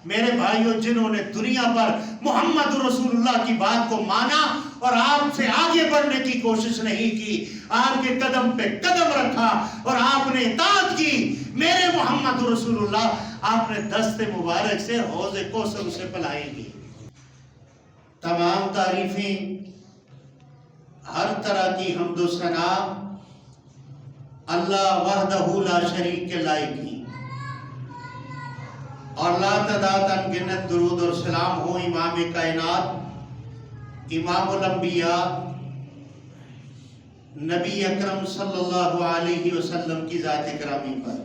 میرے بھائیوں، جنہوں نے دنیا پر محمد رسول اللہ کی بات کو مانا اور آپ سے آگے بڑھنے کی کوشش نہیں کی، آپ کے قدم پہ قدم رکھا اور آپ نے اطاعت کی، میرے محمد رسول اللہ آپ نے دست مبارک سے حوض کوثر اسے پلائیں گی۔ تمام تعریفیں، ہر طرح کی حمد و ثنا اللہ وحدہ لا شریک کے لائق کی، اور لا تعداد انگنت درود اور سلام ہو امام کائنات، امام الانبیاء، نبی اکرم صلی اللہ علیہ وسلم کی ذات گرامی پر۔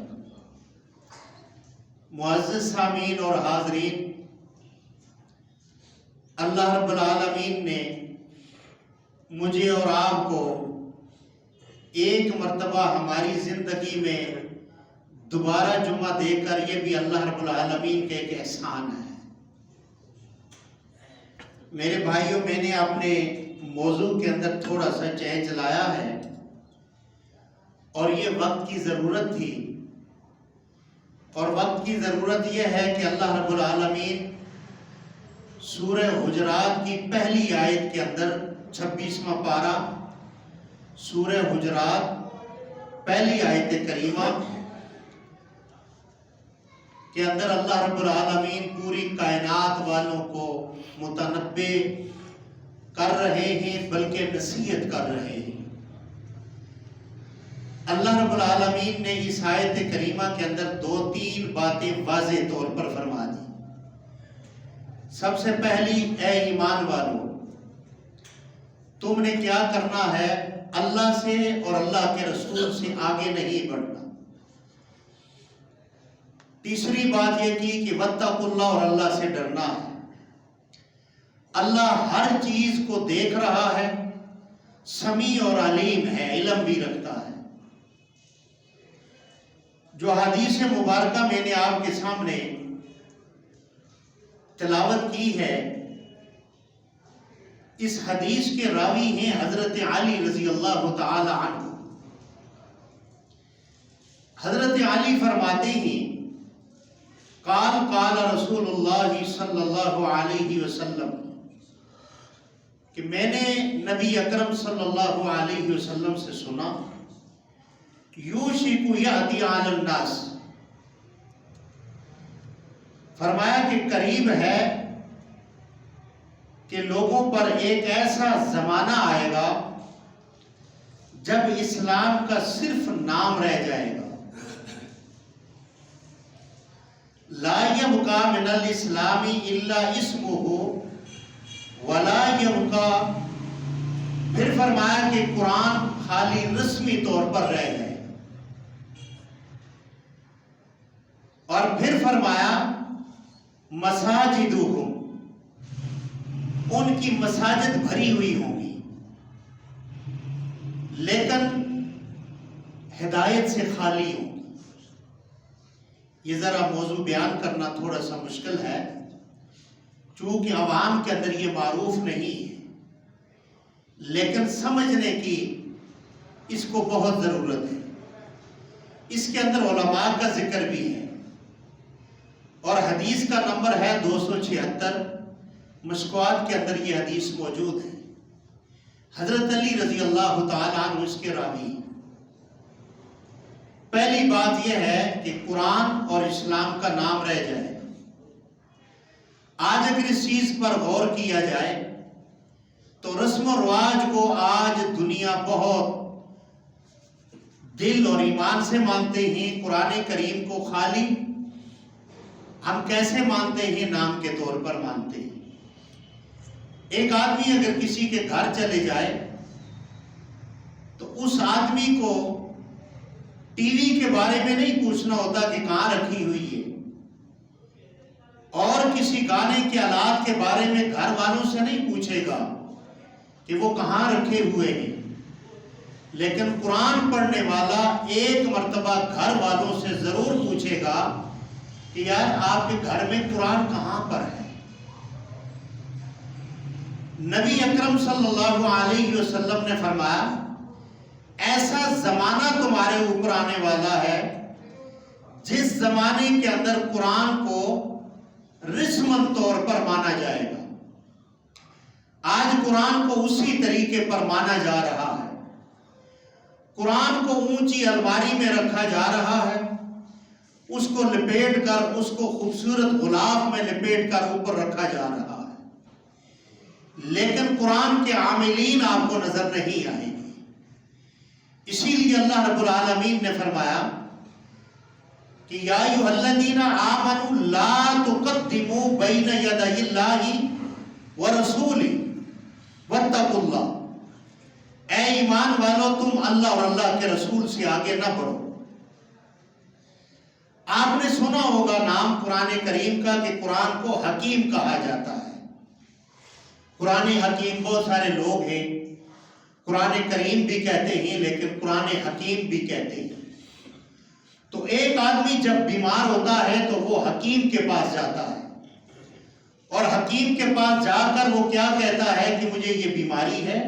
معزز سامعین اور حاضرین، اللہ رب العالمین نے مجھے اور آپ کو ایک مرتبہ ہماری زندگی میں دوبارہ جمعہ دے کر، یہ بھی اللہ رب العالمین کے ایک احسان ہے۔ میرے بھائیوں، میں نے اپنے موضوع کے اندر تھوڑا سا چینج لایا ہے، اور یہ وقت کی ضرورت تھی، اور وقت کی ضرورت یہ ہے کہ اللہ رب العالمین سورہ حجرات کی پہلی آیت کے اندر، 26واں پارہ سورہ حجرات پہلی آیت کریمہ کے اندر اللہ رب العالمین پوری کائنات والوں کو متنبع کر رہے ہیں، بلکہ نصیحت کر رہے ہیں۔ اللہ رب العالمین نے اس آیت کریمہ کے اندر 2-3 باتیں واضح طور پر فرما دی۔ سب سے پہلی، اے ایمان والو، تم نے کیا کرنا ہے؟ اللہ سے اور اللہ کے رسول سے آگے نہیں بڑھنا۔ تیسری بات یہ کی کہ واتقوا اللہ، اور اللہ سے ڈرنا ہے۔ اللہ ہر چیز کو دیکھ رہا ہے، سمیع اور علیم ہے، علم بھی رکھتا ہے۔ جو حدیث مبارکہ میں نے آپ کے سامنے تلاوت کی ہے، اس حدیث کے راوی ہیں حضرت علی رضی اللہ تعالی عنہ۔ حضرت علی فرماتے ہیں، قال قال رسول اللہ صلی اللہ علیہ وسلم، کہ میں نے نبی اکرم صلی اللہ علیہ وسلم سے سنا، یوشک یأتی علی الناس، فرمایا کہ قریب ہے کہ لوگوں پر ایک ایسا زمانہ آئے گا جب اسلام کا صرف نام رہ جائے گا۔ لا یبقى من الاسلام الا اسمہ ولا یبقى، پھر فرمایا کہ قرآن خالی رسمی طور پر رہ گئے، اور پھر فرمایا مساجدہم، ان کی مساجد بھری ہوئی ہوں گی، لیکن ہدایت سے خالی ہوں گی۔ یہ ذرا موضوع بیان کرنا تھوڑا سا مشکل ہے، چونکہ عوام کے اندر یہ معروف نہیں ہے، لیکن سمجھنے کی اس کو بہت ضرورت ہے۔ اس کے اندر علماء کا ذکر بھی ہے، اور حدیث کا نمبر ہے 276، مشکوات کے اندر یہ حدیث موجود ہے۔ حضرت علی رضی اللہ تعالیٰ عنہ اس کے راوی۔ پہلی بات یہ ہے کہ قرآن اور اسلام کا نام رہ جائے۔ آج اگر اس چیز پر غور کیا جائے تو رسم و رواج کو آج دنیا بہت دل اور ایمان سے مانتے ہیں، قرآن کریم کو خالی ہم کیسے مانتے ہیں؟ نام کے طور پر مانتے ہیں۔ ایک آدمی اگر کسی کے گھر چلے جائے تو اس آدمی کو ٹی وی کے بارے میں نہیں پوچھنا ہوتا کہ کہاں رکھی ہوئی ہے، اور کسی گانے کے آلات کے بارے میں گھر والوں سے نہیں پوچھے گا کہ وہ کہاں رکھے ہوئے ہیں، لیکن قرآن پڑھنے والا ایک مرتبہ گھر والوں سے ضرور پوچھے گا کہ یار آپ کے گھر میں قرآن کہاں پر ہے۔ نبی اکرم صلی اللہ علیہ وسلم نے فرمایا، ایسا زمانہ تمہارے اوپر آنے والا ہے جس زمانے کے اندر قرآن کو پر مانا جائے گا. آج قرآن کو اسی طریقے پر مانا جا رہا ہے. قرآن کو اونچی الماری میں رکھا جا رہا ہے، اس کو لپیٹ کر، اس کو خوبصورت غلاف میں لپیٹ کر اوپر رکھا جا رہا ہے، لیکن قرآن کے عاملین آپ کو نظر نہیں آئیں گے. اسی لیے اللہ رب العالمین نے فرمایا کہ یا ایھا الذین آمنوا لا تقدموا بین یدی اللہ ورسولہ واتقوا اللہ. اے ایمان والو، تم اللہ اور اللہ کے رسول سے آگے نہ بڑھو. آپ نے سنا ہوگا نام قرآن کریم کا کہ قرآن کو حکیم کہا جاتا ہے. قرآن حکیم بہت سارے لوگ ہیں، قرآن کریم بھی کہتے ہیں لیکن قرآن حکیم بھی کہتے ہیں. تو ایک آدمی جب بیمار ہوتا ہے تو وہ حکیم کے پاس جاتا ہے، اور حکیم کے پاس جا کر وہ کیا کہتا ہے کہ مجھے یہ بیماری ہے،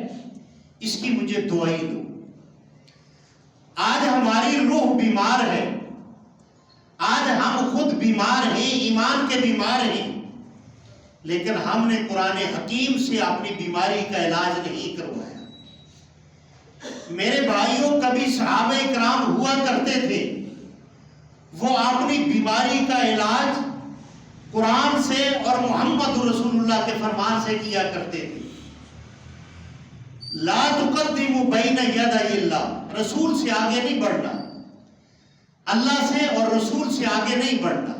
اس کی مجھے دوائی دو. آج ہماری روح بیمار ہے، آج ہم خود بیمار ہیں، ایمان کے بیمار ہیں، لیکن ہم نے قرآن حکیم سے اپنی بیماری کا علاج نہیں کروایا. میرے بھائیوں، کبھی صحابہ کرام ہوا کرتے تھے، وہ اپنی بیماری کا علاج قرآن سے اور محمد رسول اللہ کے فرمان سے کیا کرتے تھے. لا تقدموا بین یدی اللہ، رسول سے آگے نہیں بڑھنا، اللہ سے اور رسول سے آگے نہیں بڑھنا.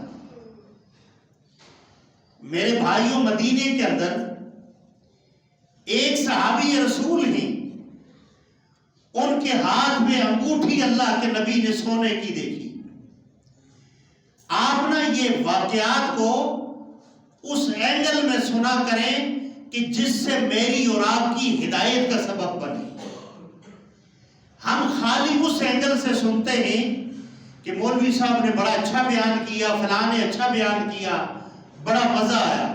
میرے بھائیوں، مدینے کے اندر ایک صحابی رسول ہیں، ان کے ہاتھ میں انگوٹھی اللہ کے نبی نے سونے کی دیکھی. آپ نے یہ واقعات کو اس اینگل میں سنا کریں کہ جس سے میری اور آپ کی ہدایت کا سبب بنے. ہم خالی اس اینگل سے سنتے ہیں کہ مولوی صاحب نے بڑا اچھا بیان کیا، فلاں نے اچھا بیان کیا، بڑا مزہ آیا.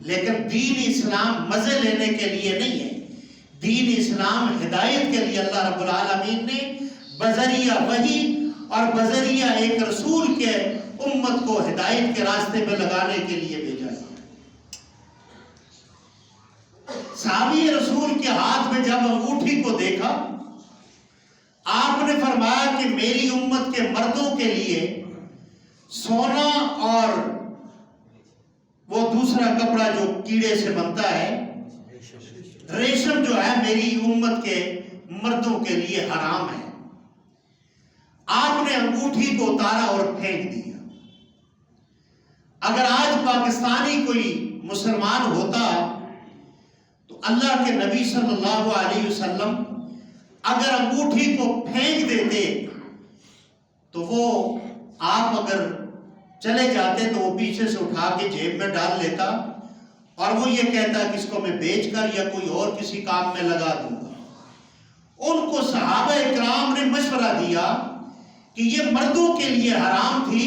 لیکن دین اسلام مزے لینے کے لیے نہیں ہے. دین اسلام ہدایت کے لیے اللہ رب العالمین نے بذریعہ وحی اور بذریعہ ایک رسول کے امت کو ہدایت کے راستے پہ لگانے کے لیے بھیجا ہے. صحابی رسول کے ہاتھ میں جب انگوٹھی کو دیکھا، آپ نے فرمایا کہ میری امت کے مردوں کے لیے سونا اور وہ دوسرا کپڑا جو کیڑے سے بنتا ہے، ریشم جو ہے، میری امت کے مردوں کے لیے حرام ہے. آپ نے انگوٹھی کو اتارا اور پھینک دیا. اگر آج پاکستانی کوئی مسلمان ہوتا تو اللہ کے نبی صلی اللہ علیہ وسلم اگر انگوٹھی کو پھینک دیتے تو وہ آپ اگر چلے جاتے تو وہ پیچھے سے اٹھا کے جیب میں ڈال لیتا اور وہ یہ کہتا کہ اس کو میں بیچ کر یا کوئی اور کسی کام میں لگا دوں گا. ان کو صحابہ اکرام نے مشورہ دیا کہ یہ مردوں کے لیے حرام تھی،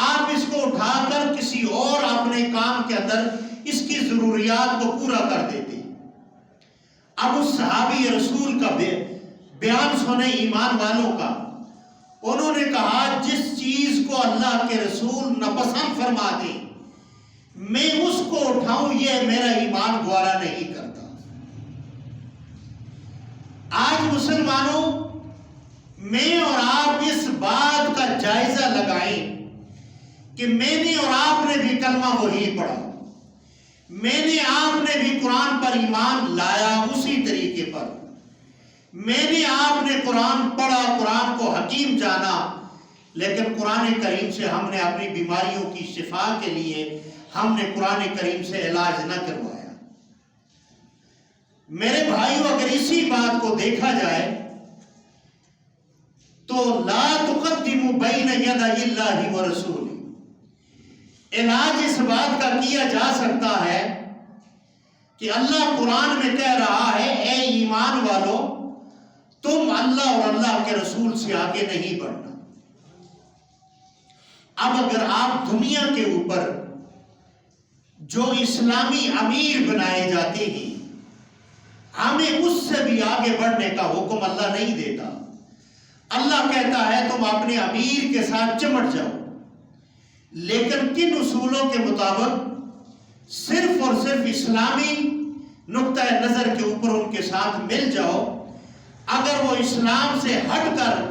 آپ اس کو اٹھا کر کسی اور اپنے کام کے اندر اس کی ضروریات کو پورا کر دیتے. اب اس صحابی رسول کا بیان سنے ایمان والوں کا، انہوں نے کہا جس چیز کو اللہ کے رسول ناپسند فرما دیں میں اس کو اٹھاؤں، یہ میرا ایمان گوارا نہیں کرتا. آج مسلمانوں، میں اور آپ اس بات کا جائزہ لگائیں کہ میں نے اور آپ نے بھی کلمہ وہی پڑھا، میں نے آپ نے بھی قرآن پر ایمان لایا اسی طریقے پر، میں نے آپ نے قرآن پڑھا، قرآن کو حکیم جانا، لیکن قرآن کریم سے ہم نے اپنی بیماریوں کی شفا کے لیے ہم نے قرآن کریم سے علاج نہ کروایا. میرے بھائیوں، اگر اسی بات کو دیکھا جائے تو لا تقدموا بین یدی اللہ ورسولہ، علاج اس بات کا کیا جا سکتا ہے کہ اللہ قرآن میں کہہ رہا ہے اے ایمان والو، تم اللہ اور اللہ کے رسول سے آگے نہیں بڑھنا. اب اگر آپ دنیا کے اوپر جو اسلامی امیر بنائے جاتے ہیں، ہمیں اس سے بھی آگے بڑھنے کا حکم اللہ نہیں دیتا. اللہ کہتا ہے تم اپنے امیر کے ساتھ چمٹ جاؤ، لیکن کن اصولوں کے مطابق؟ صرف اور صرف اسلامی نقطہ نظر کے اوپر ان کے ساتھ مل جاؤ. اگر وہ اسلام سے ہٹ کر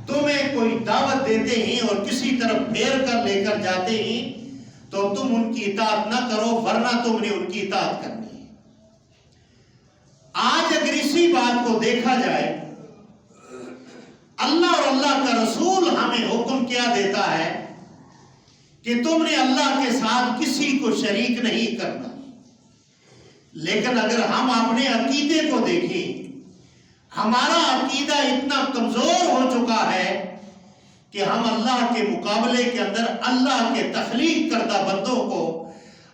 تمہیں کوئی دعوت دیتے ہیں اور کسی طرف پھیر کر لے کر جاتے ہیں تو تم ان کی اطاعت نہ کرو، ورنہ تم نے ان کی اطاعت کرنی ہے. آج اگر اسی بات کو دیکھا جائے، اللہ اور اللہ کا رسول ہمیں حکم کیا دیتا ہے کہ تم نے اللہ کے ساتھ کسی کو شریک نہیں کرنا. لیکن اگر ہم اپنے عقیدے کو دیکھیں، ہمارا عقیدہ اتنا کمزور ہو چکا ہے کہ ہم اللہ کے مقابلے کے اندر اللہ کے تخلیق کردہ بندوں کو،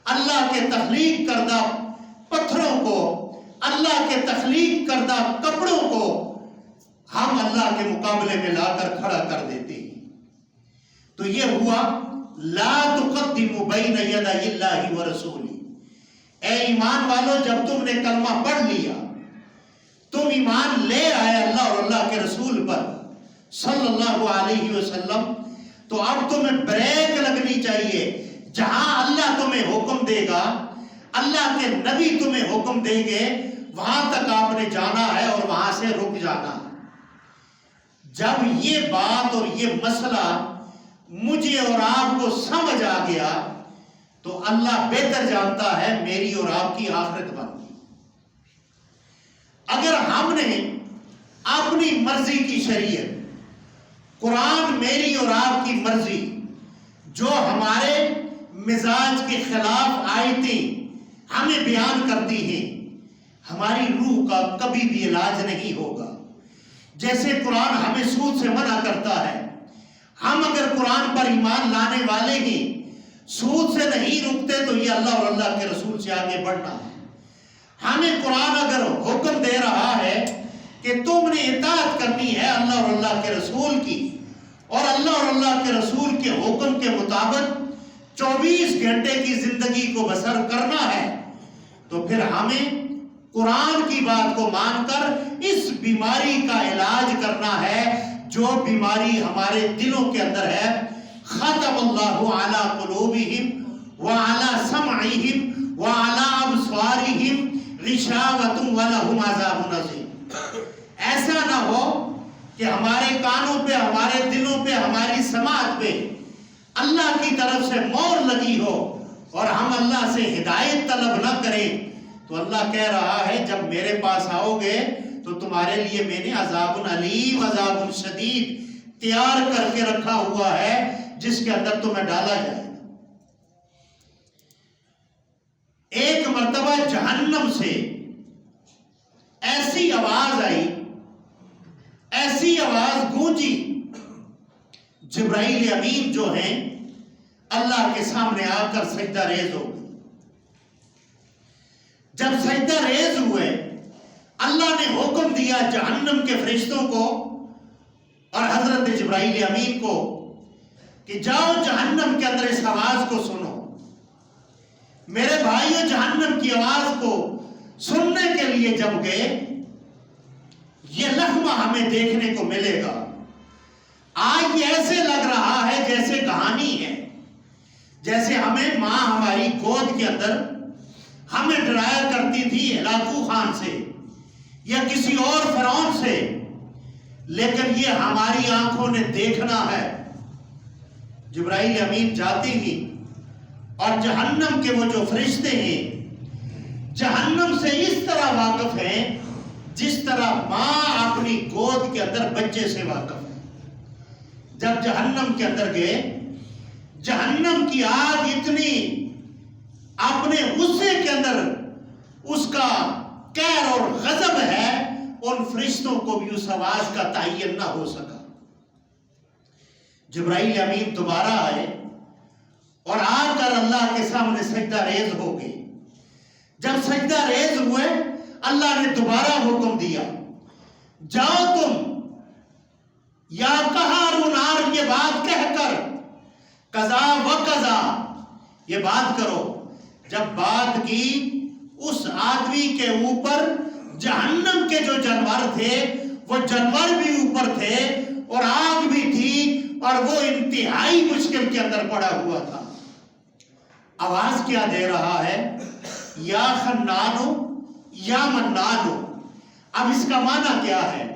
اللہ کے تخلیق کردہ پتھروں کو، اللہ کے تخلیق کردہ کپڑوں کو ہم اللہ کے مقابلے میں لا کر کھڑا کر دیتے ہیں. تو یہ ہوا لا تقدموا بین یدی اللہ ورسولہ. اے ایمان والو، جب تم نے کلمہ پڑھ لیا، تم ایمان لے آئے اللہ اور اللہ کے رسول پر صلی اللہ علیہ وسلم، تو اب تمہیں بریک لگنی چاہیے. جہاں اللہ تمہیں حکم دے گا، اللہ کے نبی تمہیں حکم دیں گے، وہاں تک آپ نے جانا ہے اور وہاں سے رک جانا ہے. جب یہ بات اور یہ مسئلہ مجھے اور آپ کو سمجھ آ گیا تو اللہ بہتر جانتا ہے میری اور آپ کی آخرت بن گئی. اگر ہم نے اپنی مرضی کی شریعت، قرآن میری اور آپ کی مرضی، جو ہمارے مزاج کے خلاف آیتیں ہمیں بیان کرتی ہیں، ہماری روح کا کبھی بھی علاج نہیں ہوگا. جیسے قرآن ہمیں سود سے منع کرتا ہے، ہم اگر قرآن پر ایمان لانے والے ہی سود سے نہیں رکتے تو یہ اللہ اور اللہ کے رسول سے آگے بڑھنا ہے. ہمیں قرآن اگر حکم دے رہا ہے کہ تم نے اطاعت کرنی ہے اللہ اور اللہ کے رسول کی، اور اللہ اور اللہ کے رسول کے حکم کے مطابق 24 گھنٹے کی زندگی کو بسر کرنا ہے، تو پھر ہمیں قرآن کی بات کو مان کر اس بیماری کا علاج کرنا ہے جو بیماری ہمارے دلوں کے اندر ہے. ختم اللہ علی قلوبہم وعلی سمعہم وعلی ابصارہم غشاوۃ ولہم عذاب عظیم. ایسا نہ ہو کہ ہمارے کانوں پہ، ہمارے دلوں پہ، ہماری سماعت پہ اللہ کی طرف سے مور لگی ہو اور ہم اللہ سے ہدایت طلب نہ کریں. تو اللہ کہہ رہا ہے جب میرے پاس آؤ گے تو تمہارے لیے میں نے عذاب علیم، عذاب شدید تیار کر کے رکھا ہوا ہے جس کے اندر تمہیں ڈالا جائے گا. ایک مرتبہ جہنم سے ایسی آواز آئی، ایسی آواز گونجی، جبرائیل امین جو ہیں اللہ کے سامنے آ کر سجدہ ریز ہو گئے. جب سجدہ ریز ہوئے، اللہ نے حکم دیا جہنم کے فرشتوں کو اور حضرت جبرائیل امین کو کہ جاؤ جہنم کے اندر اس آواز کو سنو. میرے بھائیو، جہنم کی آواز کو سننے کے لیے جب گئے، یہ لقمہ ہمیں دیکھنے کو ملے گا. آج یہ ایسے لگ رہا ہے جیسے کہانی ہے، جیسے ہمیں ماں ہماری گود کے اندر ہمیں ڈرایا کرتی تھی ہلاکو خان سے یا کسی اور فرعون سے، لیکن یہ ہماری آنکھوں نے دیکھنا ہے. جبرائیل امین جاتے ہی اور جہنم کے وہ جو فرشتے ہیں جہنم سے اس طرح واقف ہیں جس طرح ماں اپنی گود کے اندر بچے سے واقف ہے. جب جہنم کے اندر گئے، جہنم کی آگ اتنی اپنے غصے کے اندر اس کا قہر اور غضب ہے، ان فرشتوں کو بھی اس آواز کا تعین نہ ہو سکا. جبرائیل امین دوبارہ آئے اور آ کر اللہ کے سامنے سجدہ ریز ہو گئے. جب سجدہ ریز ہوئے، اللہ نے دوبارہ حکم دیا، جاؤ تم یا قہار نار، یہ بات کہہ کر قضا و قضا، یہ بات کرو. جب بات کی، اس آدمی کے اوپر جہنم کے جو جانور تھے وہ جانور بھی اوپر تھے اور آگ بھی تھی اور وہ انتہائی مشکل کے اندر پڑا ہوا تھا. آواز کیا دے رہا ہے؟ یا خنانو یا منانو. اب اس کا معنی کیا ہے؟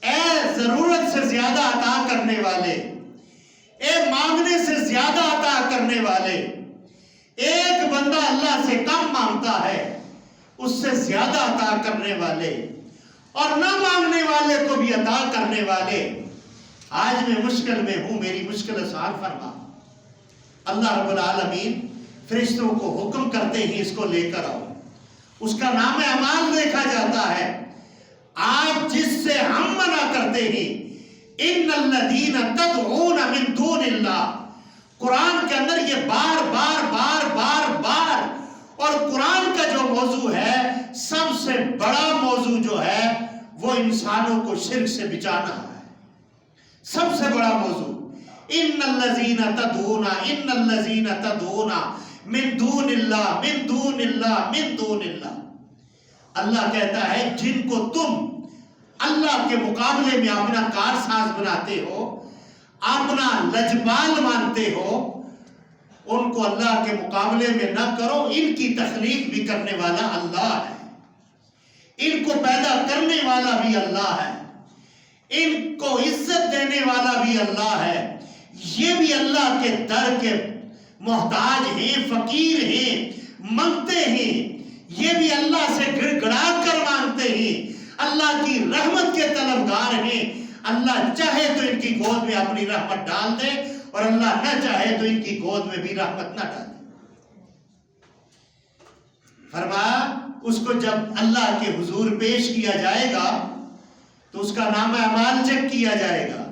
اے ضرورت سے زیادہ عطا کرنے والے، اے مانگنے سے زیادہ عطا کرنے والے. ایک بندہ اللہ سے کم مانگتا ہے، اس سے زیادہ عطا کرنے والے، اور نہ مانگنے والے کو بھی عطا کرنے والے. آج میں مشکل میں ہوں، میری مشکل آسان فرما. اللہ رب العالمین فرشتوں کو حکم کرتے ہیں اس کو لے کر آؤ. اس کا نام اعمال دیکھا جاتا ہے. آج جس سے ہم منع کرتے ہیں، ان الذین تدعون من دون اللہ، قرآن کے اندر یہ بار بار بار بار بار، اور قرآن کا جو موضوع ہے سب سے بڑا موضوع جو ہے وہ انسانوں کو شرک سے بچانا ہے. سب سے بڑا موضوع ان الذین تدعون، ان الذین تدعون من دون اللہ، من دون اللہ، من دون اللہ. اللہ کہتا ہے جن کو تم اللہ کے مقابلے میں اپنا کارساز بناتے ہو، اپنا لجپال مانتے ہو، ان کو اللہ کے مقابلے میں نہ کرو. ان کی تخلیق بھی کرنے والا اللہ ہے، ان کو پیدا کرنے والا بھی اللہ ہے، ان کو عزت دینے والا بھی اللہ ہے. یہ بھی اللہ کے در کے محتاج ہیں، فقیر ہیں، مانگتے ہیں. یہ بھی اللہ سے گڑ گڑا کر مانگتے ہیں، اللہ کی رحمت کے طلبگار ہیں. اللہ چاہے تو ان کی گود میں اپنی رحمت ڈال دے، اور اللہ نہ چاہے تو ان کی گود میں بھی رحمت نہ ڈالے. فرمایا اس کو جب اللہ کے حضور پیش کیا جائے گا تو اس کا نام اعمال چیک کیا جائے گا.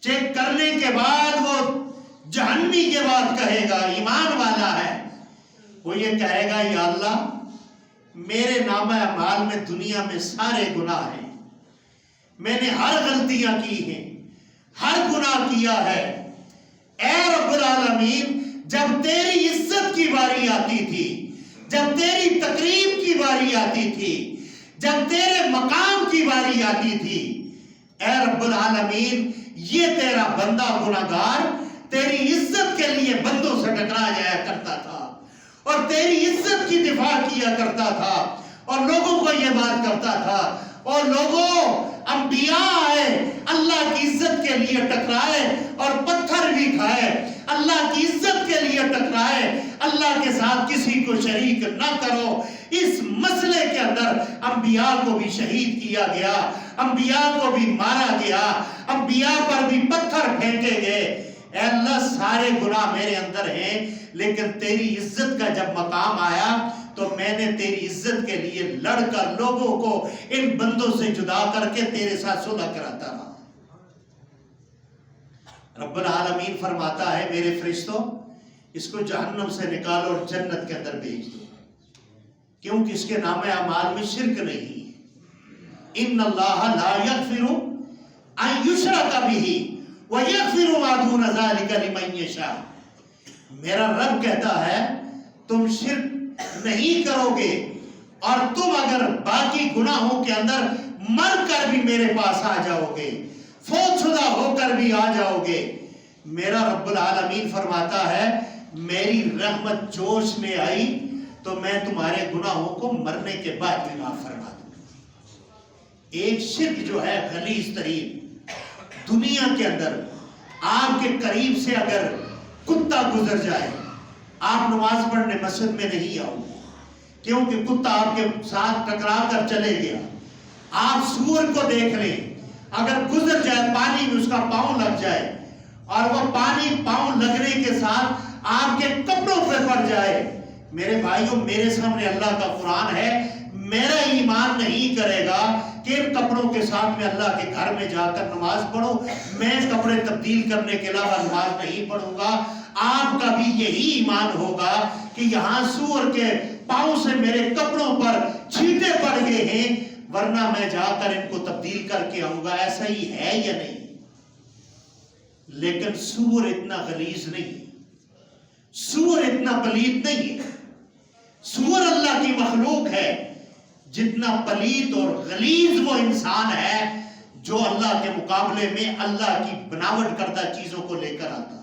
چیک کرنے کے بعد وہ جہنمی کے بعد کہے گا، ایمان والا ہے وہ یہ کہے گا یا اللہ میرے نام اعمال میں دنیا میں سارے گناہ ہیں، میں نے ہر غلطیاں کی ہیں، ہر گناہ کیا ہے. اے رب العالمین جب تیری عزت کی باری آتی تھی، جب تیری تقریب کی باری آتی تھی، جب تیرے مقام کی باری آتی تھی، اے رب العالمین یہ تیرا بندہ گناہگار تیری عزت کے لیے بندوں سے ٹکرا جایا کرتا تھا، اور تیری عزت کی دفاع کیا کرتا تھا، اور لوگوں کو یہ بات کرتا تھا. اور لوگوں انبیاء آئے، اللہ کی عزت کے لیے ٹکرائے اور پتھر بھی کھائے، اللہ کی عزت کے لیے ٹکرائے. اللہ کے ساتھ کسی کو شریک نہ کرو. اس مسئلے کے اندر انبیاء کو بھی شہید کیا گیا، انبیاء کو بھی مارا گیا، انبیاء پر بھی پتھر پھینکے گئے. اے اللہ سارے گناہ میرے اندر ہیں، لیکن تیری عزت کا جب مقام آیا تو میں نے تیری عزت کے لیے لڑ کر لوگوں کو ان بندوں سے جدا کر کے تیرے ساتھ صلح کراتا رہا. رب العالمین فرماتا ہے میرے فرشتوں اس کو جہنم سے نکالو اور جنت کے اندر بھیج دو، کیونکہ اس کے نام اعمال میں شرک نہیں ہے. ان اللہ لا یغفر ان یشرک بہ ویغفر ما دون ذلک لمن یشاء. میرا رب کہتا ہے تم شرک نہیں کرو گے، اور تم اگر باقی گناہوں کے اندر مر کر بھی میرے پاس آ جاؤ گے، فوت شدہ ہو کر بھی آ جاؤ گے، میرا رب العالمین فرماتا ہے میری رحمت جوش میں آئی تو میں تمہارے گناہوں کو مرنے کے بعد بھی معاف فرما دوں. ایک شرک جو ہے غلیظ ترین دنیا کے اندر، آپ کے قریب سے اگر کتا گزر جائے آپ نماز پڑھنے مسجد میں نہیں آؤ گے، کیونکہ کتا آپ کے ساتھ ٹکرا کر چلے گیا. آپ سور کو دیکھ لیں، اگر گزر جائے پانی میں اس کا پاؤں لگ جائے اور وہ پانی پاؤں لگنے کے ساتھ آپ کے کپڑوں پہ پڑ جائے، میرے بھائیوں میرے سامنے اللہ کا قرآن ہے، میرا ایمان نہیں کرے گا کہ ان کپڑوں کے ساتھ میں اللہ کے گھر میں جا کر نماز پڑھوں، میں کپڑے تبدیل کرنے کے علاوہ نماز نہیں پڑھوں گا. آپ کا بھی یہی ایمان ہوگا کہ یہاں سور کے پاؤں سے میرے کپڑوں پر چھینٹے پڑ گئے ہیں، ورنہ میں جا کر ان کو تبدیل کر کے آؤں گا. ایسا ہی ہے یا نہیں؟ لیکن سور اتنا غلیظ نہیں، سور اتنا پلید نہیں ہے. سور اللہ کی مخلوق ہے، جتنا پلید اور غلیظ وہ انسان ہے جو اللہ کے مقابلے میں اللہ کی بناوٹ کردہ چیزوں کو لے کر آتا ہے.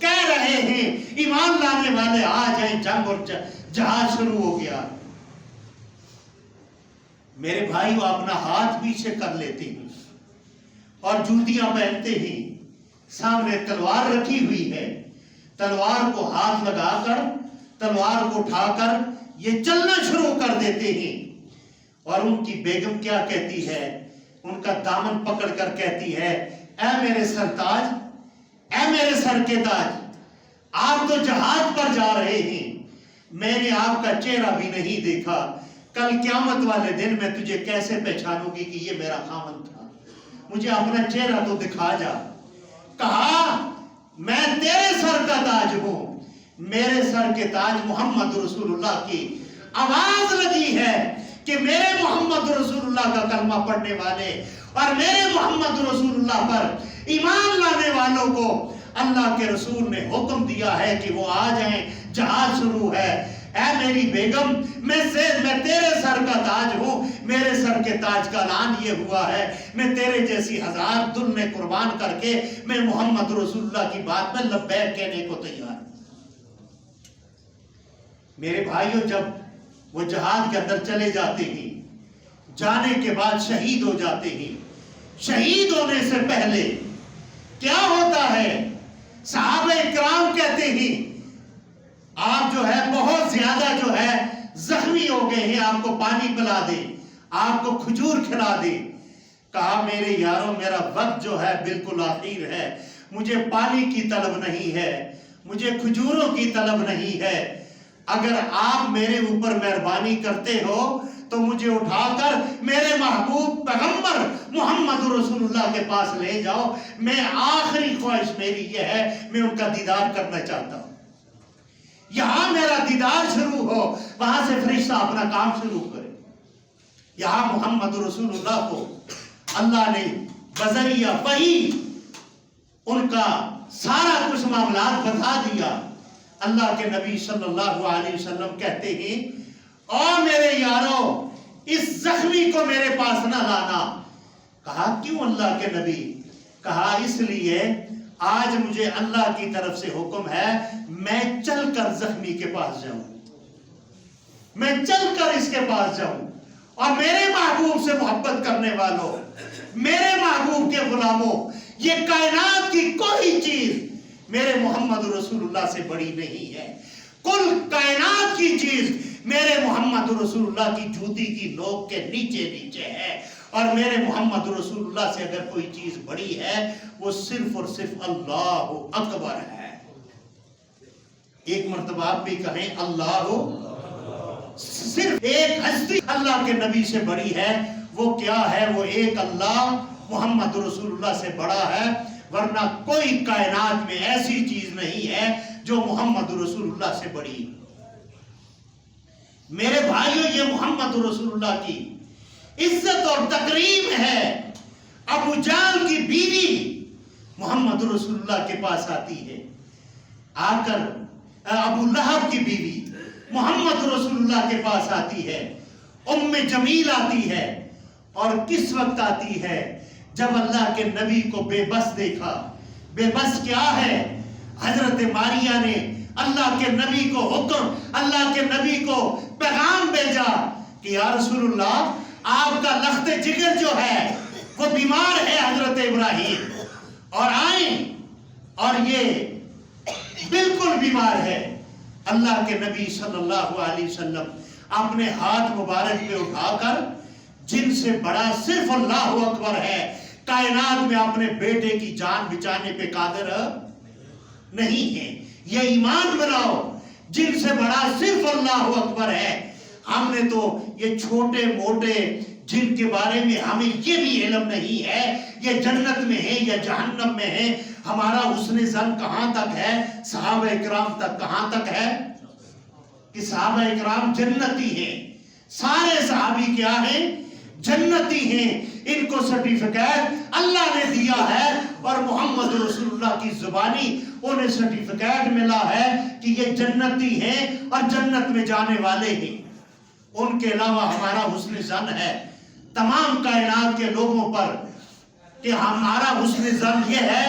کہہ رہے ہیں ایمان لانے والے آ جائیں، جنگ اور جہاد شروع ہو گیا۔ میرے بھائی وہ اپنا ہاتھ پیچھے کر لیتے ہیں اور جوتیاں پہنتے ہیں، سامنے تلوار رکھی ہوئی ہے، تلوار کو ہاتھ لگا کر تلوار کو اٹھا کر یہ چلنا شروع کر دیتے ہیں۔ اور ان کی بیگم کیا کہتی ہے؟ ان کا دامن پکڑ کر کہتی ہے، اے میرے سرتاج، اے میرے سر کے تاج، آپ تو جہاد پر جا رہے ہیں، میں نے آپ کا چہرہ بھی نہیں دیکھا، کل قیامت والے دن میں تجھے کیسے پہچانوں گی کہ یہ میرا خاوند تھا، مجھے اپنا چہرہ تو دکھا جا۔ کہا میں تیرے سر کا تاج ہوں، میرے سر کے تاج محمد رسول اللہ کی آواز لگی ہے کہ میرے محمد رسول اللہ کا کلمہ پڑھنے والے اور میرے محمد رسول اللہ پر ایمان لانے والوں کو اللہ کے رسول نے حکم دیا ہے کہ وہ آ جائیں، جہاد شروع ہے۔ اے میری بیگم، میں تیرے سر کا تاج ہوں، میرے سر کے تاج کا اعلان یہ ہوا ہے، میں تیرے جیسی ہزار دلنے قربان کر کے میں محمد رسول اللہ کی بات میں لبیک کہنے کو تیار ہوں۔ میرے بھائیوں، جب وہ جہاد کے اندر چلے جاتے ہیں، جانے کے بعد شہید ہو جاتے ہیں، شہید ہونے سے پہلے کیا ہوتا ہے؟ صحابہ اکرام کہتے ہیں آپ جو ہے بہت زیادہ جو ہے زخمی ہو گئے ہیں، آپ کو پانی پلا دے، آپ کو کھجور کھلا دے۔ کہا میرے یاروں، میرا وقت جو ہے بالکل آخر ہے، مجھے پانی کی طلب نہیں ہے، مجھے کھجوروں کی طلب نہیں ہے، اگر آپ میرے اوپر مہربانی کرتے ہو تو مجھے اٹھا کر میرے محبوب پیغمبر محمد رسول اللہ کے پاس لے جاؤ، میں آخری خواہش میری یہ ہے، میں ان کا دیدار کرنا چاہتا ہوں، یہاں میرا دیدار شروع ہو، وہاں سے فرشتہ اپنا کام شروع کرے۔ یہاں محمد رسول اللہ کو اللہ نے بذریعہ وحی ان کا سارا کچھ معاملات بتا دیا۔ اللہ کے نبی صلی اللہ علیہ وسلم کہتے ہیں، اور میرے یارو اس زخمی کو میرے پاس نہ لانا۔ کہا کیوں اللہ کے نبی؟ کہا اس لیے آج مجھے اللہ کی طرف سے حکم ہے، میں چل کر زخمی کے پاس جاؤں، میں چل کر اس کے پاس جاؤں، اور میرے محبوب سے محبت کرنے والوں، میرے محبوب کے غلاموں، یہ کائنات کی کوئی چیز میرے محمد رسول اللہ سے بڑی نہیں ہے، کل کائنات کی چیز میرے محمد رسول اللہ کی جوتی کی نوک کے نیچے نیچے ہے، اور میرے محمد رسول اللہ سے اگر کوئی چیز بڑی ہے وہ صرف اور صرف اللہ اکبر ہے۔ ایک مرتبہ آپ بھی کہیں اللہ، صرف ایک ہستی اللہ کے نبی سے بڑی ہے، وہ کیا ہے؟ وہ ایک اللہ محمد رسول اللہ سے بڑا ہے، ورنہ کوئی کائنات میں ایسی چیز نہیں ہے جو محمد رسول اللہ سے بڑی۔ میرے بھائیوں، یہ محمد رسول اللہ کی عزت اور تکریم ہے۔ ابو جہل کی بیوی محمد رسول اللہ کے پاس آتی ہے، آ کر ابو لہب کی بیوی محمد رسول اللہ کے پاس آتی ہے، ام جمیل آتی ہے، اور کس وقت آتی ہے؟ جب اللہ کے نبی کو بے بس دیکھا۔ بے بس کیا ہے؟ حضرت ماریہ نے اللہ کے نبی کو حکم، اللہ کے نبی کو پیغام بھیجا کہ یا رسول اللہ، آپ کا لخت جگر جو ہے وہ بیمار ہے حضرت ابراہیم، اور آئیں، اور یہ بالکل بیمار ہے۔ اللہ کے نبی صلی اللہ علیہ وسلم اپنے ہاتھ مبارک پہ اٹھا کر، جن سے بڑا صرف اللہ اکبر ہے، کائنات میں اپنے بیٹے کی جان بچانے پہ قادر نہیں ہے، یہ ایمان بناؤ، جن سے بڑا صرف اللہ اکبر ہے۔ ہم نے تو یہ چھوٹے موٹے جن کے بارے میں ہمیں یہ بھی علم نہیں ہے، یہ جنت میں ہے یا جہنم میں ہے، ہمارا حسن ظن کہاں تک ہے؟ صحابہ اکرام تک کہاں تک ہے کہ صحابہ اکرام جنتی ہیں، سارے صحابی کیا ہیں؟ جنتی ہیں، ان کو سرٹیفکیٹ اللہ نے دیا ہے، اور محمد رسول اللہ کی زبانی انہیں سرٹیفکیٹ ملا ہے کہ یہ جنتی ہیں اور جنت میں جانے والے ہیں۔ ان کے علاوہ ہمارا حسن ظن ہے تمام کائنات کے لوگوں پر کہ ہمارا حسن ظن یہ ہے،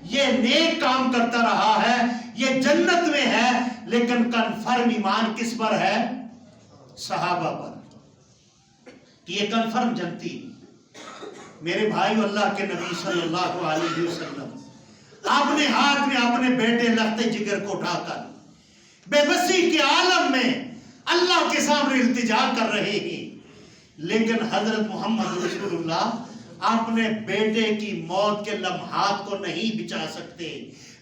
یہ نیک کام کرتا رہا ہے، یہ جنت میں ہے، لیکن کنفرم ایمان کس پر ہے؟ صحابہ پر، کہ یہ کنفرم جنتی۔ میرے بھائی، اللہ کے نبی صلی اللہ علیہ وسلم اپنے ہاتھ میں اپنے بیٹے لخت جگر کو اٹھا کر بے بسی کے عالم میں اللہ کے سامنے التجا کر رہے ہیں، لیکن حضرت محمد رسول اللہ اپنے بیٹے کی موت کے لمحات کو نہیں بچا سکتے،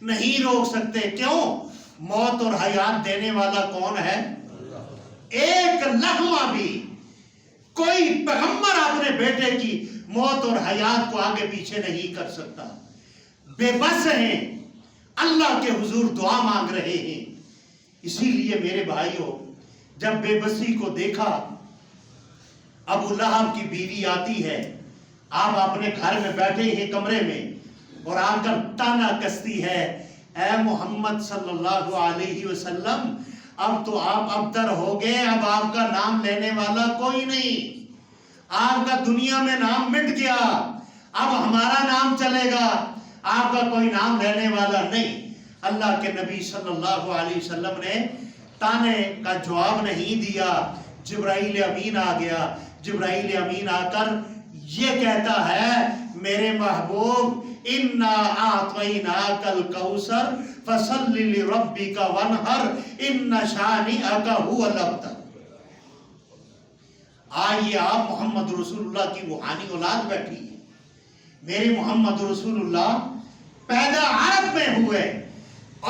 نہیں روک سکتے۔ کیوں؟ موت اور حیات دینے والا کون ہے؟ ایک لمحہ بھی کوئی پیغمبر اپنے بیٹے کی موت اور حیات کو آگے پیچھے نہیں کر سکتا۔ بے بس ہیں، اللہ کے حضور دعا مانگ رہے ہیں۔ اسی لیے میرے بھائیوں، جب بے بسی کو دیکھا، ابو لہب کی بیوی آتی ہے، آپ اپنے گھر میں بیٹھے ہیں کمرے میں، اور آ کر تانا کستی ہے، اے محمد صلی اللہ علیہ وسلم، اب تو آپ ابتر ہو گئے، اب آپ کا نام لینے والا کوئی نہیں، آپ کا دنیا میں نام مٹ گیا، اب ہمارا نام چلے گا، آپ کا کوئی نام لینے والا نہیں۔ اللہ کے نبی صلی اللہ علیہ وسلم نے تانے کا جواب نہیں دیا۔ جبرائیل امین آ گیا۔ جبرائیل امین آ کر یہ کہتا ہے، میرے محبوب، اِنَّا أَعْطَيْنَاكَ الْكَوْثَرَ فَصَلِّ لِرَبِّكَ وَانْحَرْ إِنَّ شَانِئَكَ هُوَ الْأَبْتَرُ۔ آئیے، آپ محمد رسول اللہ کی روحانی اولاد بیٹھی ہے۔ میرے محمد رسول اللہ پیدا عرب میں ہوئے،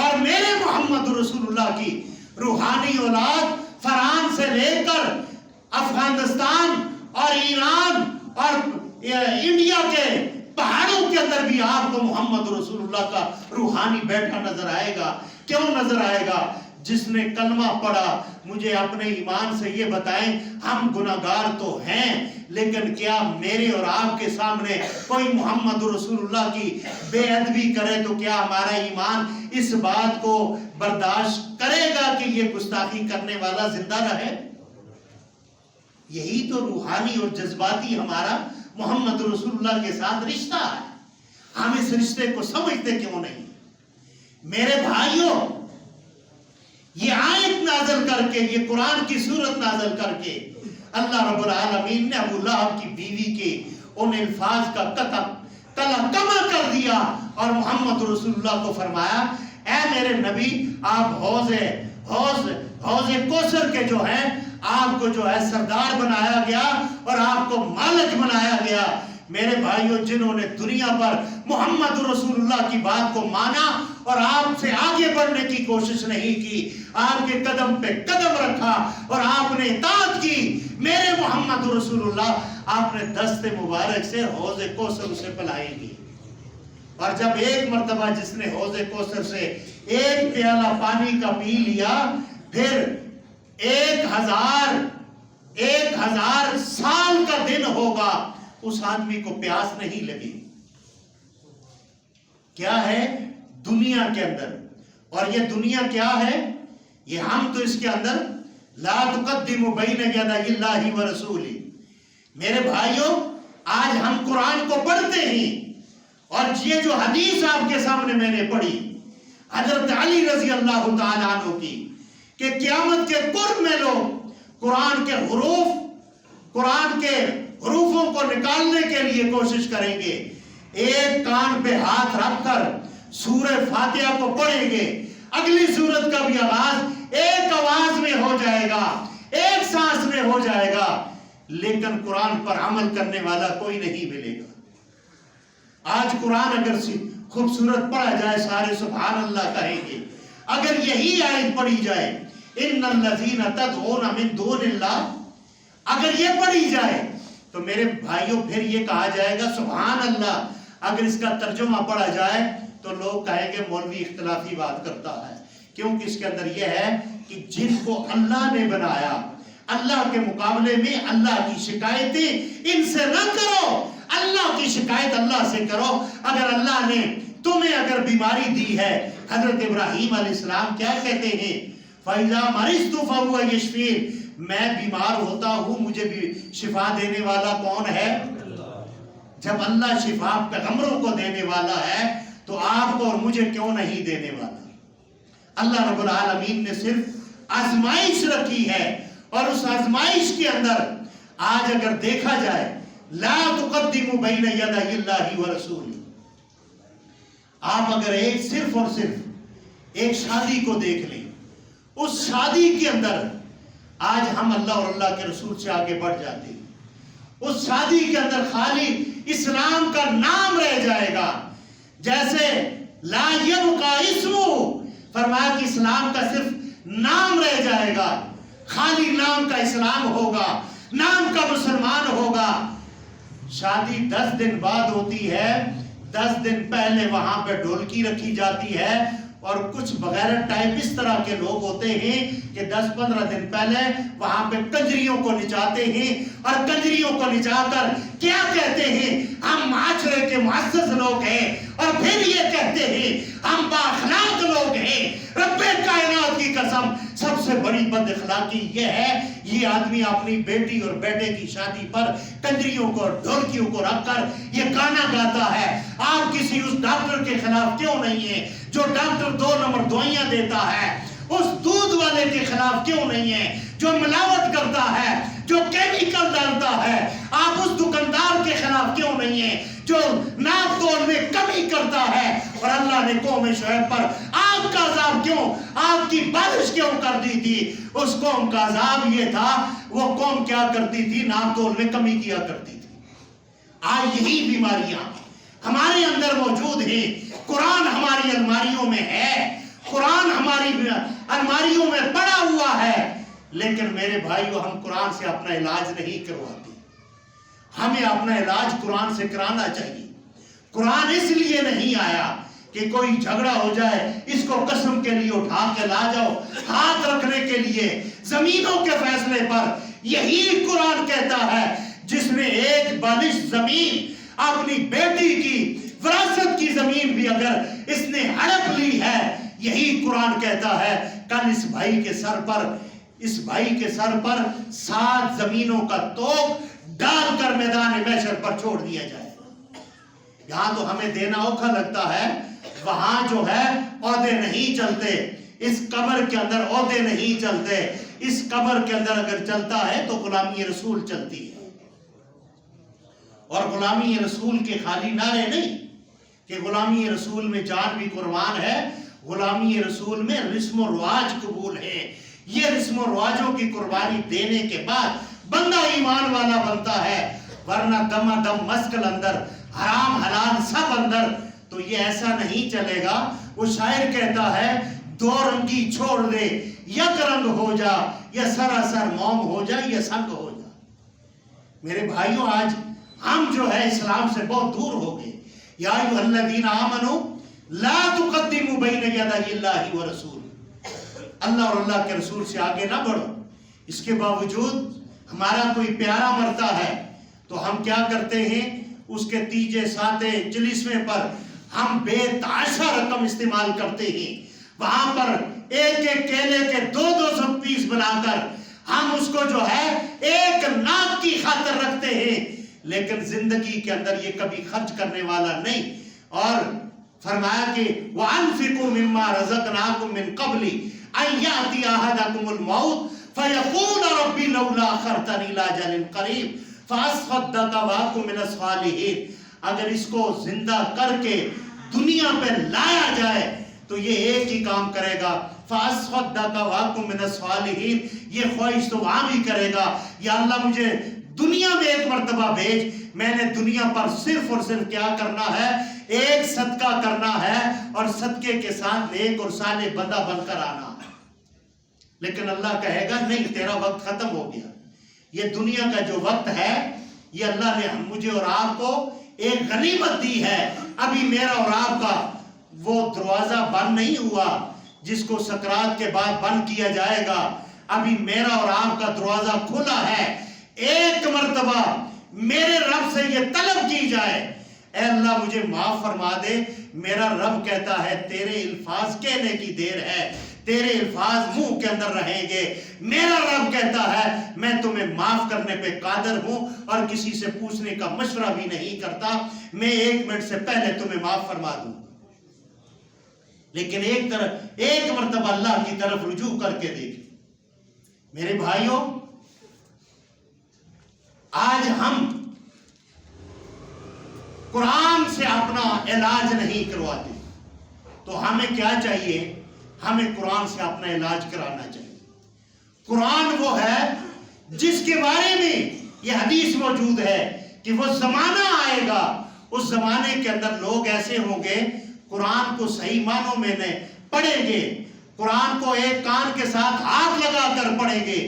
اور میرے محمد رسول اللہ کی روحانی اولاد فرانس سے لے کر افغانستان اور ایران اور انڈیا کے پہاڑوں کے اندر بھی آپ کو محمد رسول اللہ کا روحانی بیٹھا نظر آئے گا۔ کیوں نظر آئے گا؟ جس نے کلمہ پڑھا، مجھے اپنے ایمان سے یہ بتائیں، ہم گناہگار تو ہیں، لیکن کیا میرے اور آپ کے سامنے کوئی محمد رسول اللہ کی بے ادبی کرے تو کیا ہمارا ایمان اس بات کو برداشت کرے گا کہ یہ گستاخی کرنے والا زندہ رہے؟ یہی تو روحانی اور جذباتی ہمارا محمد رسول اللہ کے ساتھ رشتہ ہے۔ ہم اس رشتے کو سمجھتے کیوں نہیں؟ میرے بھائیوں، یہ آیت نازل کر کے، یہ قرآن کی سورت نازل کر کے اللہ رب العالمین نے ابو لہب کی بیوی کے ان الفاظ کا کما کر دیا، اور محمد رسول اللہ کو فرمایا، اے میرے نبی، آپ حوض کوثر کے جو ہیں، آپ کو جو ہے سردار بنایا گیا اور آپ کو مالک بنایا گیا۔ میرے بھائیوں، جنہوں نے دنیا پر محمد رسول اللہ کی بات کو مانا اور آپ سے آگے بڑھنے کی کوشش نہیں کی، آپ کے قدم پہ قدم رکھا اور آپ نے اطاعت کی، میرے محمد رسول اللہ آپ نے دست مبارک سے حوض کوثر اسے پلائیں گے۔ اور جب ایک مرتبہ جس نے حوض کوثر سے ایک پیالہ پانی کا پی لیا، پھر 1000 سال کا دن ہوگا، اس آدمی کو پیاس نہیں لگی۔ کیا ہے دنیا کے اندر؟ اور یہ دنیا کیا ہے؟ یہ ہم تو اس کے اندر لا تقدموا بین یدی اللہ ورسولہ۔ میرے بھائیوں، آج ہم قرآن کو پڑھتے ہیں، اور یہ جو حدیث آپ کے سامنے میں نے پڑھی حضرت علی رضی اللہ تعالیٰ عنہ کی، کہ قیامت کے قرب میں لوگ قرآن کے حروفوں کو نکالنے کے لیے کوشش کریں گے، ایک کان پہ ہاتھ رکھ کر سورہ فاتحہ کو پڑھیں گے، اگلی سورت کا بھی آغاز ایک آواز میں ہو جائے گا، ایک سانس میں ہو جائے گا، لیکن قرآن پر عمل کرنے والا کوئی نہیں ملے گا۔ آج قرآن اگر خوبصورت پڑھا جائے، سارے سبحان اللہ کہیں گے۔ اگر یہی آیت پڑھی جائے، ان الذین تدعون من دون اللہ، اگر یہ پڑھی جائے تو میرے بھائیوں پھر یہ کہا جائے گا سبحان اللہ۔ اگر اس کا ترجمہ پڑھا جائے تو لوگ کہیں گے مولوی اختلافی بات کرتا ہے، کیونکہ اس کے اندر یہ ہے کہ جن کو اللہ نے بنایا، اللہ کے مقابلے میں اللہ کی شکایتیں ان سے نہ کرو، اللہ کی شکایت اللہ سے کرو۔ اگر اللہ نے تمہیں اگر بیماری دی ہے، حضرت ابراہیم علیہ السلام کیا کہتے ہیں؟ فَإِذَا مَرِضْتُ فَهُوَ يَشْفِينِ، میں بیمار ہوتا ہوں، مجھے بھی شفا دینے والا کون ہے؟ جب اللہ شفا پیغمبروں کو دینے والا ہے تو آپ کو اور مجھے کیوں نہیں دینے والا؟ اللہ رب العالمین نے صرف آزمائش رکھی ہے، اور اس آزمائش کے اندر آج اگر دیکھا جائے لا تقدموا بین یدی اللہ ورسولہ، آپ اگر صرف اور صرف ایک شادی کو دیکھ لیں، اس شادی کے اندر آج ہم اللہ اور اللہ کے رسول سے آگے بڑھ جاتے ہیں، اس شادی کے اندر خالی اسلام کا نام رہ جائے گا، جیسے لا یبقى اسمہ، فرمایا کہ اسلام کا صرف نام رہ جائے گا، خالی نام کا اسلام ہوگا، نام کا مسلمان ہوگا۔ شادی 10 دن بعد ہوتی ہے، 10 دن پہلے وہاں پہ ڈھولکی رکھی جاتی ہے، اور کچھ بغیر ٹائپ اس طرح کے لوگ ہوتے ہیں کہ 10-15 دن پہلے وہاں پہ کنجریوں کو نچاتے ہیں، اور کنجریوں کو نچا کر کیا کہتے ہیں، ہم معاشرے کے معزز لوگ ہیں، اور پھر یہ کہتے ہیں ہم با اخلاق لوگ ہیں۔ رب کائنات کی قسم، سب سے بڑی بد اخلاقی یہ ہے، یہ آدمی اپنی بیٹی اور بیٹے کی شادی پر کنجریوں کو اور ڈھولکیوں کو رکھ کر یہ گانا گاتا ہے۔ آپ کسی اس ڈاکٹر کے خلاف کیوں نہیں ہیں جو ڈاکٹر 2 نمبر دوائیاں دیتا ہے؟ اس دودھ والے کے خلاف کیوں نہیں ہیں جو ملاوٹ کرتا ہے، جو کیمیکل ڈالتا ہے؟ آپ اس دکاندار کے خلاف کیوں نہیں ہیں جو ناپ تول میں کمی کرتا ہے؟ اور اللہ نے قوم شعیب پر آگ کا عذاب کیوں، آگ کی بارش کیوں کر دی تھی؟ اس قوم کا عذاب یہ تھا، وہ قوم کیا کرتی تھی، ناپ تول میں کمی کیا کرتی تھی۔ آج یہی بیماریاں ہمارے اندر موجود ہیں۔ قرآن ہماری الماریوں میں ہے، قرآن ہماری الماریوں میں پڑا ہوا ہے، لیکن میرے بھائیو ہم قرآن سے اپنا علاج نہیں کرواتے۔ ہمیں اپنا علاج قرآن سے کرانا چاہیے۔ قرآن اس لیے نہیں آیا کہ کوئی جھگڑا ہو جائے اس کو قسم کے لیے اٹھا کے لا جاؤ، ہاتھ رکھنے کے لیے زمینوں کے فیصلے پر۔ یہی قرآن کہتا ہے جس نے ایک بالش زمین اپنی بیٹی کی وراثت کی زمین بھی اگر اس نے ہڑپ لی ہے، یہی قرآن کہتا ہے کل اس بھائی کے سر پر 7 زمینوں کا توق ڈال کر میدان محشر پر چھوڑ دیا جائے۔ یہاں تو ہمیں دینا اوکھا لگتا ہے، وہاں جو ہے عہدے نہیں چلتے، اس قبر کے اندر عہدے نہیں چلتے، اس قبر کے اندر اگر چلتا ہے تو غلامی رسول چلتی ہے۔ اور غلامی رسول کے خالی نعرے نہیں کہ غلامی رسول میں جان بھی قربان ہے، غلامی رسول میں رسم و رواج قبول ہے۔ یہ رسم و رواجوں کی قربانی دینے کے بعد بندہ ایمان والا بنتا ہے، ورنہ دم دم مسکل اندر، حرام حلال سب اندر، تو یہ ایسا نہیں چلے گا۔ وہ شاعر کہتا ہے 2 رنگی چھوڑ دے، یک رنگ ہو جا، یا سراسر موم ہو جا یا سنگ ہو جا۔ میرے بھائیوں آج ہم جو ہے اسلام سے بہت دور ہو گئے۔ یا ایھا الذین آمنوا لا تقدموا بین یدی اللہ ورسولہ، اللہ اور اللہ کے رسول سے آگے نہ بڑھو۔ اس کے باوجود ہمارا کوئی پیارا مرتا ہے تو ہم کیا کرتے ہیں، اس کے تیجے ساتے جلسے پر ہم بے تحاشا رقم استعمال کرتے ہیں، وہاں پر ایک کیلے کے 200 پیس بنا کر ہم اس کو جو ہے ایک ناک کی خاطر رکھتے ہیں، لیکن زندگی کے اندر یہ کبھی خرچ کرنے والا نہیں۔ اور فرمایا کہ وَأَنفِقُوا مِمَّا رَزَقْنَاكُم مِّن قَبْلِ أَن يَأْتِيَ أَحَدَكُمُ الْمَوْتُ فَيَقُولَ رَبِّ لَوْلَا أَخَّرْتَنِي إِلَىٰ أَجَلٍ قَرِيبٍ فَأَصَّدَّقَ وَأَكُن مِّنَ الصَّالِحِينَ۔ اگر اس کو زندہ کر کے دنیا پہ لایا جائے تو یہ ایک ہی کام کرے گا، فَأَصَّدَّقَ وَأَكُن مِّنَ الصَّالِحِينَ۔ یہ خواہش تو وہاں بھی کرے گا، یا اللہ مجھے دنیا میں ایک مرتبہ بھیج، میں نے دنیا پر صرف اور صرف کیا کرنا ہے، ایک صدقہ کرنا ہے، اور صدقے کے ساتھ نیک اور صالح بندہ بن کر آنا ہے۔ لیکن اللہ کہے گا نہیں، تیرا وقت ختم ہو گیا۔ یہ دنیا کا جو وقت ہے یہ اللہ نے مجھے اور آپ کو ایک غنیمت دی ہے۔ ابھی میرا اور آپ کا وہ دروازہ بند نہیں ہوا جس کو سکرات کے بعد بند کیا جائے گا، ابھی میرا اور آپ کا دروازہ کھلا ہے۔ ایک مرتبہ میرے رب سے یہ طلب کی جائے، اے اللہ مجھے معاف فرما دے، میرا رب کہتا ہے تیرے الفاظ کہنے کی دیر ہے، تیرے الفاظ منہ کے اندر رہیں گے۔ میرا رب کہتا ہے میں تمہیں معاف کرنے پہ قادر ہوں اور کسی سے پوچھنے کا مشورہ بھی نہیں کرتا، میں 1 منٹ سے پہلے تمہیں معاف فرما دوں۔ لیکن ایک مرتبہ اللہ کی طرف رجوع کر کے دیکھیں میرے بھائیوں. آج ہم قرآن سے اپنا علاج نہیں کرواتے تو ہمیں کیا چاہیے؟ ہمیں قرآن سے اپنا علاج کرانا چاہیے. قرآن وہ ہے جس کے بارے میں یہ حدیث موجود ہے کہ وہ زمانہ آئے گا، اس زمانے کے اندر لوگ ایسے ہوں گے قرآن کو صحیح معنوں میں پڑھیں گے، قرآن کو ایک کان کے ساتھ ہاتھ لگا کر پڑھیں گے،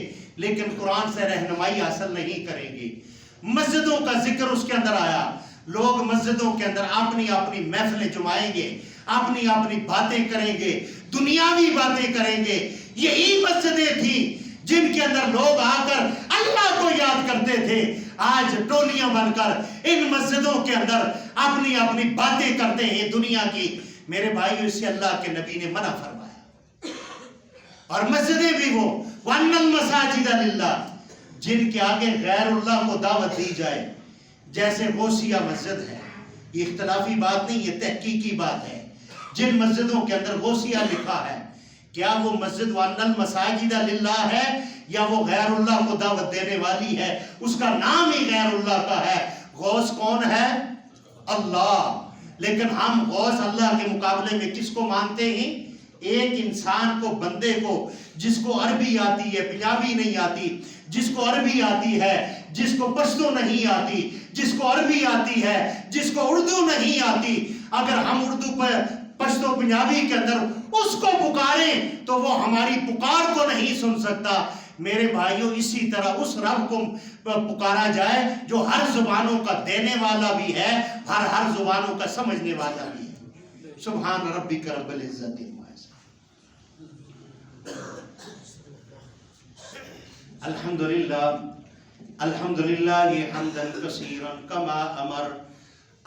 لیکن قرآن سے رہنمائی حاصل نہیں کریں گے. مسجدوں کا ذکر اس کے اندر آیا، لوگ مسجدوں کے اندر اپنی اپنی محفلیں جمائیں گے، اپنی اپنی باتیں کریں گے، دنیاوی باتیں کریں گے. یہی مسجدیں تھیں جن کے اندر لوگ آ کر اللہ کو یاد کرتے تھے. آج ٹولیاں بن کر ان مسجدوں کے اندر اپنی اپنی باتیں کرتے ہیں دنیا کی. میرے بھائیو اس سے اللہ کے نبی نے منع فرمایا. اور مسجدیں بھی وہ وَأَنَّ الْمَسَاجِدَ لِلَّهِ جن کے آگے غیر اللہ کو دعوت دی جائے، جیسے غوثیہ مسجد ہے. یہ اختلافی بات نہیں، یہ تحقیقی بات ہے. جن مسجدوں کے اندر غوثیہ لکھا ہے، کیا وہ مسجد وَأَنَّ الْمَسَاجِدَ لِلَّهِ ہے یا وہ غیر اللہ کو دعوت دینے والی ہے؟ اس کا نام ہی غیر اللہ کا ہے. غوث کون ہے؟ اللہ. لیکن ہم غوث اللہ کے مقابلے میں کس کو مانتے ہیں؟ ایک انسان کو، بندے کو، جس کو عربی آتی ہے، پنجابی نہیں آتی، جس کو عربی آتی ہے، جس کو پشتو نہیں آتی، جس کو عربی آتی ہے، جس کو اردو نہیں آتی. اگر ہم اردو پر پشتو پنجابی کے اندر اس کو پکاریں تو وہ ہماری پکار کو نہیں سن سکتا. میرے بھائیوں اسی طرح اس رب کو پکارا جائے جو ہر زبانوں کا دینے والا بھی ہے، ہر زبانوں کا سمجھنے والا بھی ہے. سبحان ربک رب العزت. الحمدللہ حمدا کثیرا کما امر.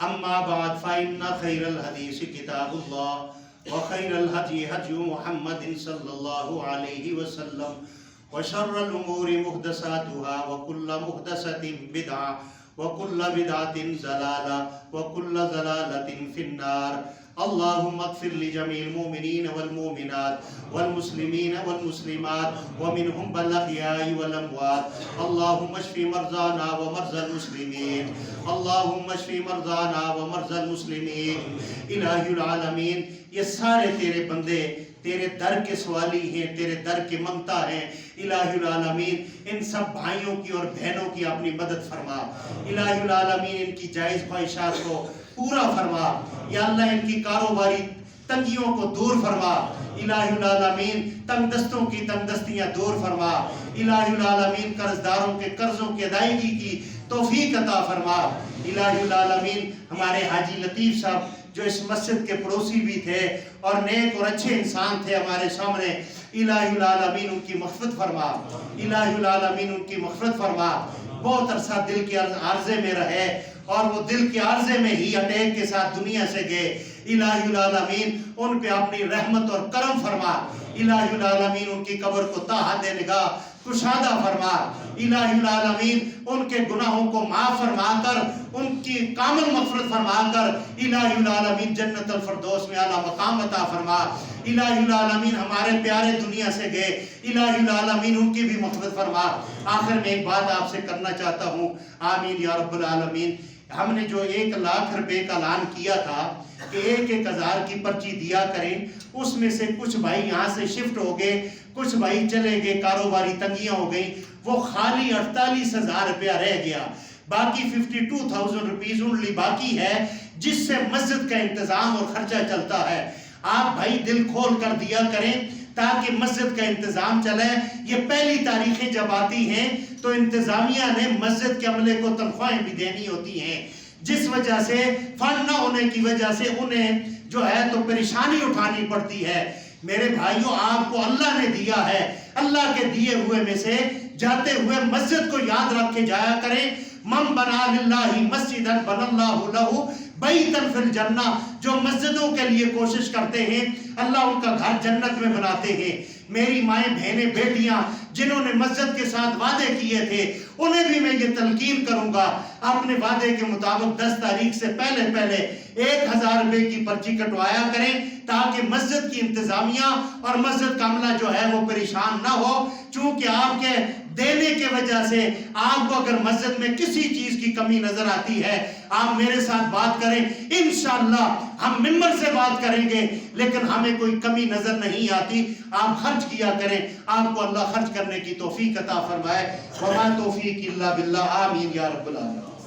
اما بعد فإن خیر الحدیث کتاب اللہ وخیر الہدی ہدی محمد صلی اللہ علیہ وسلم وشر الامور محدثاتها وكل محدثة بدعة وكل بدعة ضلالة وكل ضلالة في النار. اللهم اغفر لجميع المؤمنين والمؤمنات والمسلمين والمسلمات ومنهم بالأحياء والأموات. اللهم اشف مرضانا ومرضى المسلمين. اللهم اشف مرضانا ومرضى المسلمين. الہی العالمین یہ سارے تیرے بندے تیرے در کے سوالی ہیں، تیرے در کے منگتا ہیں. الہی العالمین ان سب بھائیوں کی اور بہنوں کی اپنی مدد فرما. الہی العالمین ان کی جائز خواہشات کو پورا فرما. یا اللہ ان کی کاروباری تنگیوں کو دور فرما. الہی العالمین تنگ دستوں کی تنگ دستیاں دور فرما. الہی العالمین قرض داروں کے قرضوں کی ادائیگی کی توفیق عطا فرما. الہی العالمین ہمارے حاجی لطیف صاحب جو اس مسجد کے پڑوسی بھی تھے اور نیک اور اچھے انسان تھے ہمارے سامنے، الہی العالمین ان کی مغفرت فرما. الہی العالمین ان کی مغفرت فرما. بہت عرصہ دل کے عارضے میں رہے اور وہ دل کے عارضے میں ہی اٹیک کے ساتھ دنیا سے گئے. الہی العالمین ان پہ اپنی رحمت اور کرم فرما. الہی العالمین ان کی قبر کو تاحت نگاہ کشادہ فرما. الہی العالمین ان کے گناہوں کو معاف فرما کر ان کی کامل مغفرت فرما کر الہی العالمین جنت الفردوس میں اعلیٰ مقام عطا فرما. الہی العالمین ہمارے پیارے دنیا سے گئے، الہی العالمین ان کی بھی مغفرت فرما. آخر میں ایک بات آپ سے کرنا چاہتا ہوں، آمین یا رب العالمین. ہم نے جو 1 لاکھ روپے کا اعلان کیا تھا کہ 1,000 کی پرچی دیا کریں، اس میں سے کچھ بھائی یہاں سے شفٹ ہو گئے، کچھ بھائی چلے گئے، کاروباری تنگیاں ہو گئیں، وہ خالی 48,000 روپیہ رہ گیا. باقی 52,000 روپیز اونلی باقی ہے جس سے مسجد کا انتظام اور خرچہ چلتا ہے. آپ بھائی دل کھول کر دیا کریں تاکہ مسجد کا انتظام چلے. یہ پہلی تاریخیں جب آتی ہیں تو انتظامیہ نے مسجد کے عملے کو تنخواہیں بھی دینی ہوتی ہیں، جس وجہ سے فنڈ نہ ہونے کی وجہ سے انہیں جو ہے تو پریشانی اٹھانی پڑتی ہے. میرے بھائیوں آپ کو اللہ نے دیا ہے، اللہ کے دیے ہوئے میں سے جاتے ہوئے مسجد کو یاد رکھ کے جایا کریں. من بنا للہ مسجدا بنا اللہ لہ بیتا فی الجنہ. جو مسجدوں کے لیے کوشش کرتے ہیں اللہ ان کا گھر جنت میں بناتے ہیں. میری مائیں بہنیں بیٹیاں جنہوں نے مسجد کے ساتھ وعدے کیے تھے انہیں بھی میں یہ تلقین کروں گا اپنے وعدے کے مطابق 10 تاریخ سے پہلے 1000 روپے کی پرچی کٹوایا کریں تاکہ مسجد کی انتظامیہ اور مسجد کا عملہ جو ہے وہ پریشان نہ ہو، چونکہ آپ کے دینے کے وجہ سے آپ کو اگر مسجد میں کسی چیز کی کمی نظر آتی ہے آپ میرے ساتھ بات کریں، انشاءاللہ ہم ممبر سے بات کریں گے، لیکن ہمیں کوئی کمی نظر نہیں آتی، آپ خرچ کیا کریں، آپ کو اللہ خرچ کرنے کی توفیق عطا فرمائے۔ وما توفیق الا باللہ، آمین یا رب العالمین۔